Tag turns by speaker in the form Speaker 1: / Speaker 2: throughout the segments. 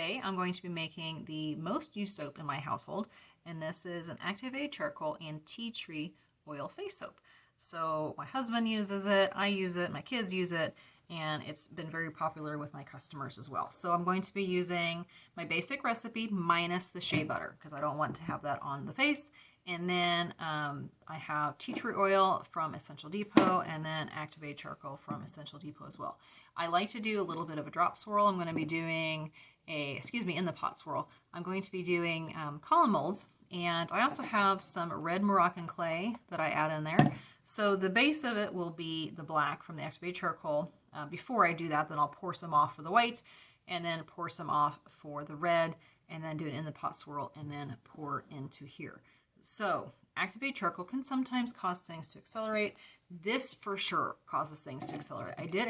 Speaker 1: Today I'm going to be making the most used soap in my household, and this is an Activate charcoal and tea tree oil face soap. So my husband uses it, I use it, my kids use it, and it's been very popular with my customers as well. So I'm going to be using my basic recipe minus the shea butter because I don't want to have that on the face. And then I have tea tree oil from Essential Depot and then Activate charcoal from Essential Depot as well. I like to do a little bit of a drop swirl. I'm going to be doing in the pot swirl. I'm going to be doing column molds, and I also have some red Moroccan clay that I add in there. So the base of it will be the black from the Activate charcoal. Before I do that, then I'll pour some off for the white, and then pour some off for the red, and then do it in the pot swirl, and then pour into here. So Activate charcoal can sometimes cause things to accelerate. This for sure causes things to accelerate. I did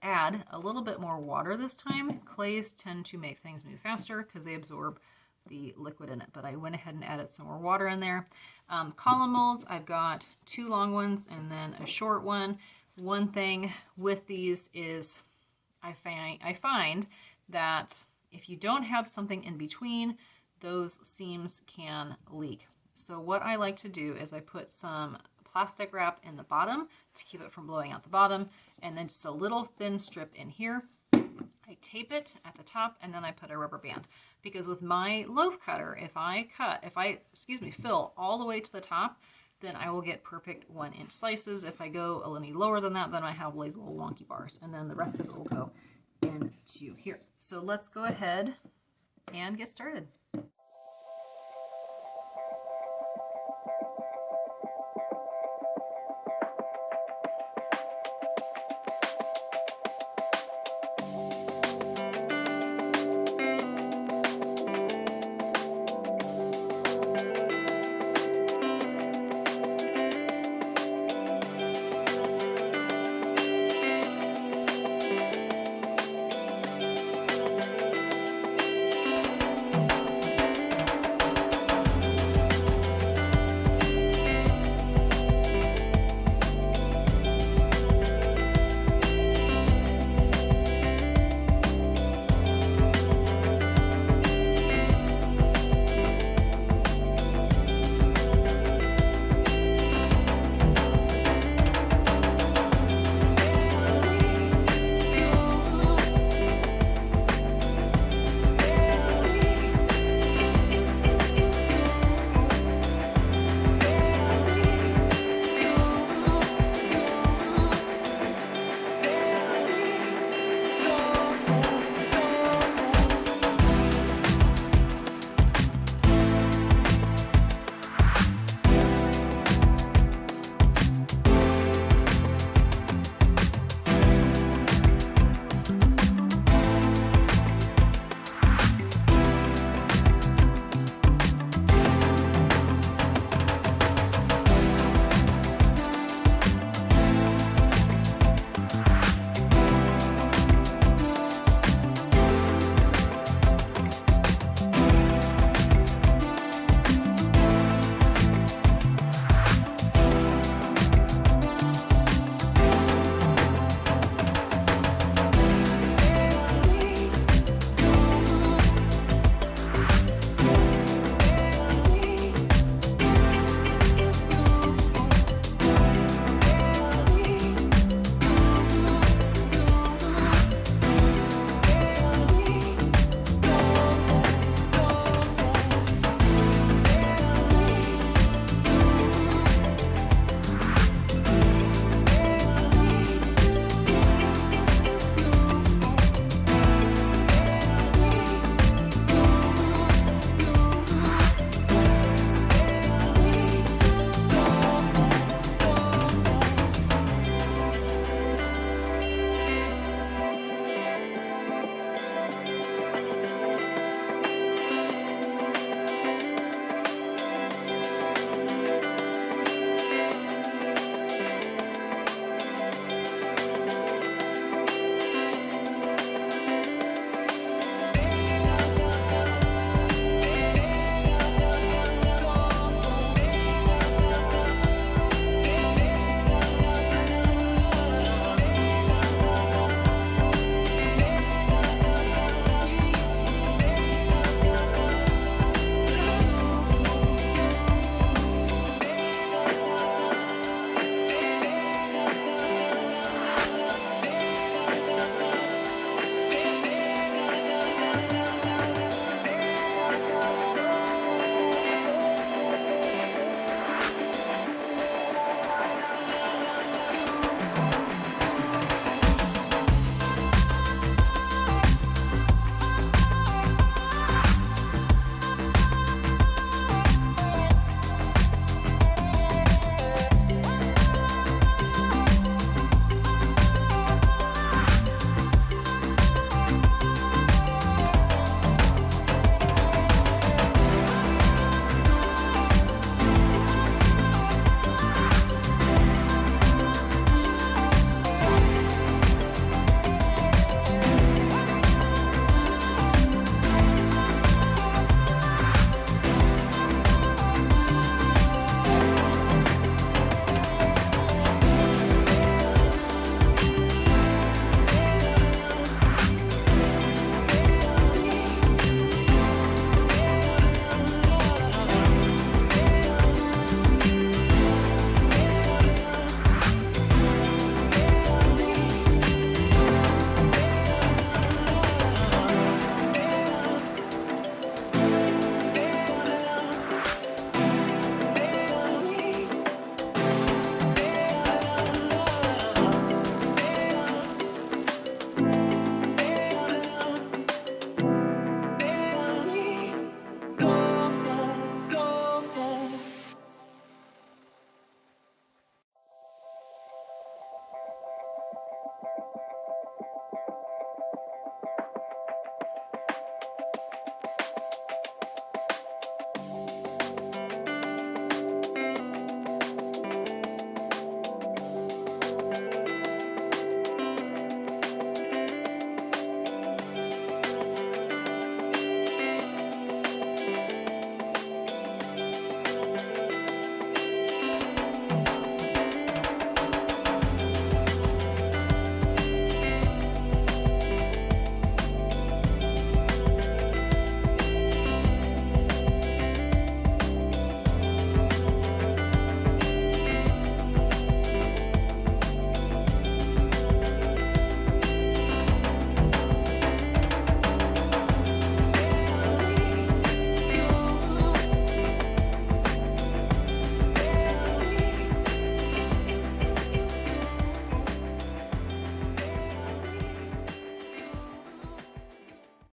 Speaker 1: add a little bit more water this time. Clays tend to make things move faster because they absorb the liquid in it, but I went ahead and added some more water in there. Column molds, I've got 2 long ones and then a short one. One thing with these is I find that if you don't have something in between, those seams can leak. So what I like to do is I put some plastic wrap in the bottom to keep it from blowing out the bottom, and then just a little thin strip in here. I tape it at the top, and then I put a rubber band. Because with my loaf cutter, if I fill all the way to the top, then I will get perfect 1-inch slices. If I go a little lower than that, then I have these little wonky bars, and then the rest of it will go into here. So let's go ahead and get started.